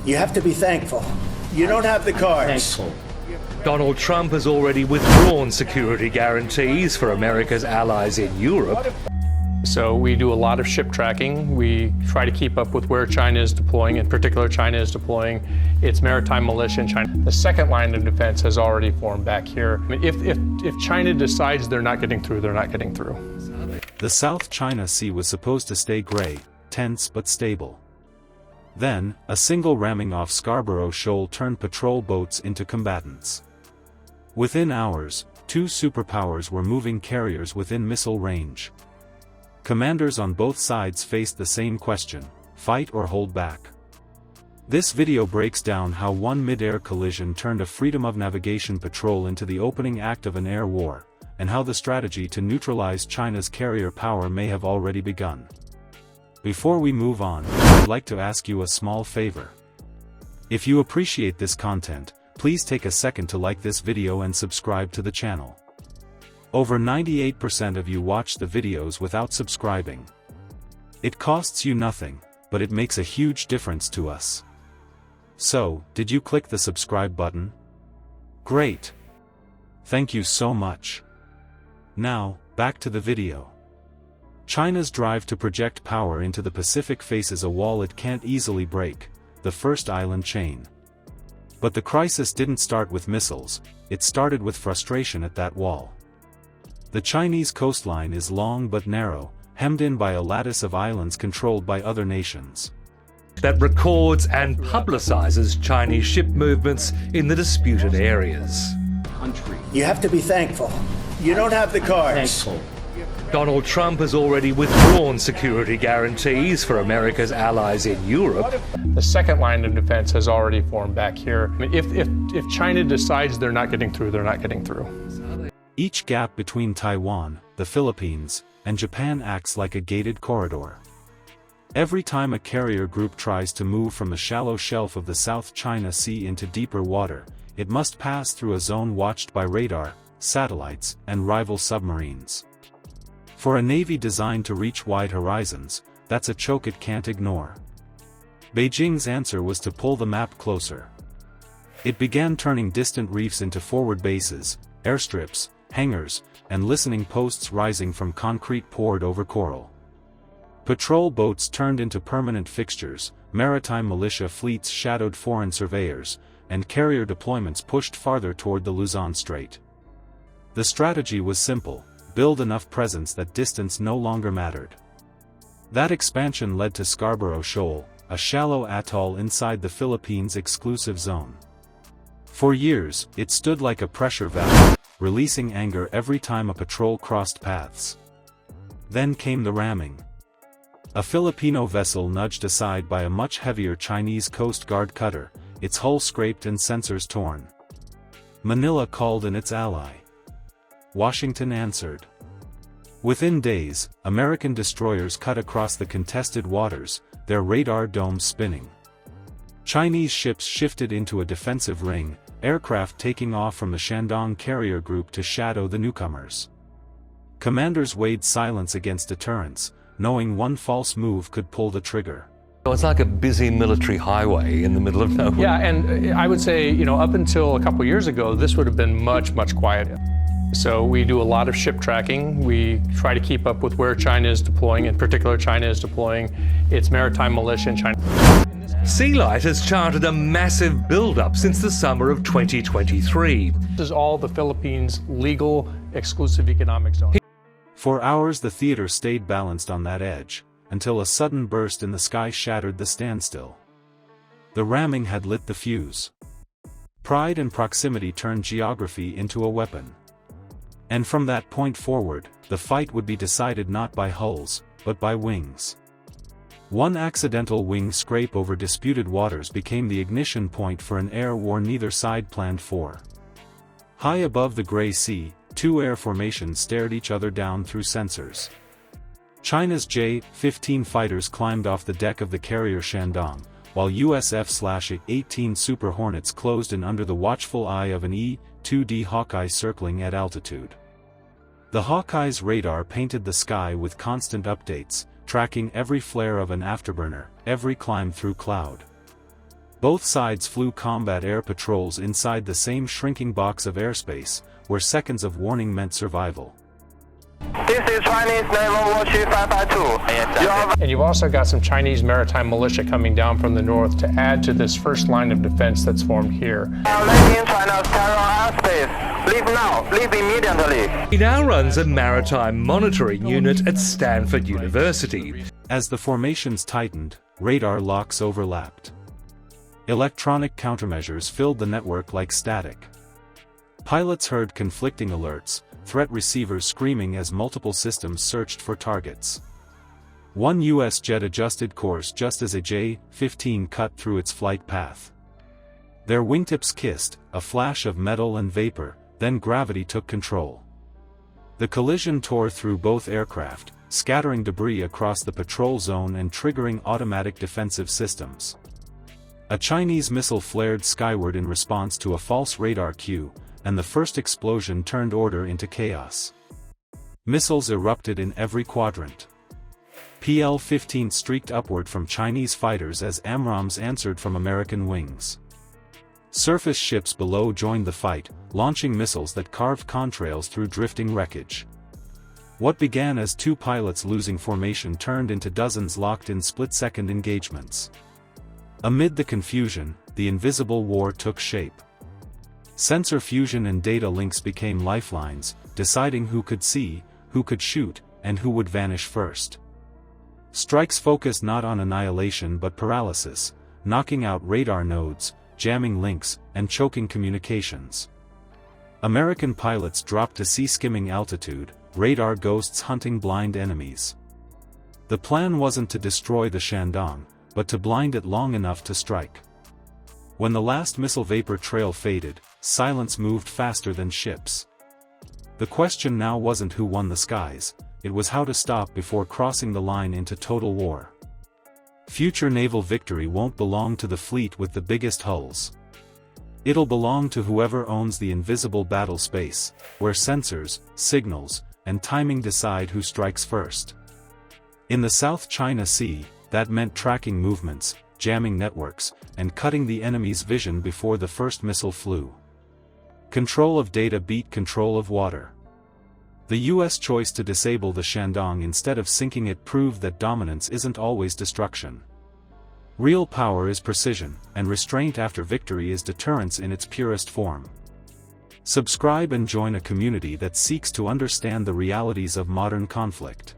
You have to be thankful. You don't have the cards. Thankful. Donald Trump has already withdrawn security guarantees for America's allies in Europe. So we do a lot of ship tracking. We try to keep up with where China is deploying. In particular, China is deploying its maritime militia in China. The second line of defense has already formed back here. I mean, if China decides they're not getting through, they're not getting through. The South China Sea was supposed to stay gray, tense but stable. Then, a single ramming off Scarborough Shoal turned patrol boats into combatants. Within hours, two superpowers were moving carriers within missile range. Commanders on both sides faced the same question: fight or hold back? This video breaks down how one mid-air collision turned a freedom of navigation patrol into the opening act of an air war, and how the strategy to neutralize China's carrier power may have already begun. Before we move on, I'd like to ask you a small favor. If you appreciate this content, please take a second to like this video and subscribe to the channel. Over 98% of you watch the videos without subscribing. It costs you nothing, but it makes a huge difference to us. So, did you click the subscribe button? Great! Thank you so much. Now, back to the video. China's drive to project power into the Pacific faces a wall it can't easily break, the first island chain. But the crisis didn't start with missiles, it started with frustration at that wall. The Chinese coastline is long but narrow, hemmed in by a lattice of islands controlled by other nations. That records and publicizes Chinese ship movements in the disputed areas. Country. You have to be thankful. You don't have the cards. Thankful. Donald Trump has already withdrawn security guarantees for America's allies in Europe. The second line of defense has already formed back here. I mean, if China decides they're not getting through, they're not getting through. Each gap between Taiwan, the Philippines, and Japan acts like a gated corridor. Every time a carrier group tries to move from the shallow shelf of the South China Sea into deeper water, it must pass through a zone watched by radar, satellites, and rival submarines. For a navy designed to reach wide horizons, that's a choke it can't ignore. Beijing's answer was to pull the map closer. It began turning distant reefs into forward bases, airstrips, hangars, and listening posts rising from concrete poured over coral. Patrol boats turned into permanent fixtures, maritime militia fleets shadowed foreign surveyors, and carrier deployments pushed farther toward the Luzon Strait. The strategy was simple: build enough presence that distance no longer mattered. That expansion led to Scarborough Shoal, a shallow atoll inside the Philippines' exclusive zone. For years, it stood like a pressure valve, releasing anger every time a patrol crossed paths. Then came the ramming. A Filipino vessel nudged aside by a much heavier Chinese Coast Guard cutter, its hull scraped and sensors torn. Manila called in its ally. Washington answered. Within days, American destroyers cut across the contested waters, their radar domes spinning. Chinese ships shifted into a defensive ring, aircraft taking off from the Shandong carrier group to shadow the newcomers. Commanders weighed silence against deterrence, knowing one false move could pull the trigger. So it's like a busy military highway in the middle of nowhere. Yeah, and I would say, up until a couple years ago, this would have been much, much quieter. So we do a lot of ship tracking. We try to keep up with where China is deploying. In particular, China is deploying its maritime militia in China. Sealight has charted a massive build-up since the summer of 2023. This is all the Philippines' legal exclusive economic zone. For hours the theater stayed balanced on that edge, until a sudden burst in the sky shattered the standstill. The ramming had lit the fuse. Pride and proximity turned geography into a weapon. And from that point forward, the fight would be decided not by hulls, but by wings. One accidental wing scrape over disputed waters became the ignition point for an air war neither side planned for. High above the Gray Sea, two air formations stared each other down through sensors. China's J-15 fighters climbed off the deck of the carrier Shandong, while US F/A-18 Super Hornets closed in under the watchful eye of an E-2D Hawkeye circling at altitude. The Hawkeye's radar painted the sky with constant updates, tracking every flare of an afterburner, every climb through cloud. Both sides flew combat air patrols inside the same shrinking box of airspace, where seconds of warning meant survival. This is Chinese Naval Warship 552. And you've also got some Chinese maritime militia coming down from the north to add to this first line of defense that's formed here. Landing China's terror airspace. Leave now. Leave immediately. He now runs a maritime monitoring unit at Stanford University. As the formations tightened, radar locks overlapped. Electronic countermeasures filled the network like static. Pilots heard conflicting alerts, threat receivers screaming as multiple systems searched for targets. One U.S. jet adjusted course just as a J-15 cut through its flight path. Their wingtips kissed, a flash of metal and vapor, then gravity took control. The collision tore through both aircraft, scattering debris across the patrol zone and triggering automatic defensive systems. A Chinese missile flared skyward in response to a false radar cue, and the first explosion turned order into chaos. Missiles erupted in every quadrant. PL-15 streaked upward from Chinese fighters as AMRAAMs answered from American wings. Surface ships below joined the fight, launching missiles that carved contrails through drifting wreckage. What began as two pilots losing formation turned into dozens locked in split-second engagements. Amid the confusion, the invisible war took shape. Sensor fusion and data links became lifelines, deciding who could see, who could shoot, and who would vanish first. Strikes focused not on annihilation but paralysis, knocking out radar nodes, jamming links, and choking communications. American pilots dropped to sea-skimming altitude, radar ghosts hunting blind enemies. The plan wasn't to destroy the Shandong, but to blind it long enough to strike. When the last missile vapor trail faded, silence moved faster than ships. The question now wasn't who won the skies, it was how to stop before crossing the line into total war. Future naval victory won't belong to the fleet with the biggest hulls. It'll belong to whoever owns the invisible battle space, where sensors, signals, and timing decide who strikes first. In the South China Sea, that meant tracking movements, jamming networks, and cutting the enemy's vision before the first missile flew. Control of data beat control of water. The U.S. choice to disable the Shandong instead of sinking it proved that dominance isn't always destruction. Real power is precision, and restraint after victory is deterrence in its purest form. Subscribe and join a community that seeks to understand the realities of modern conflict.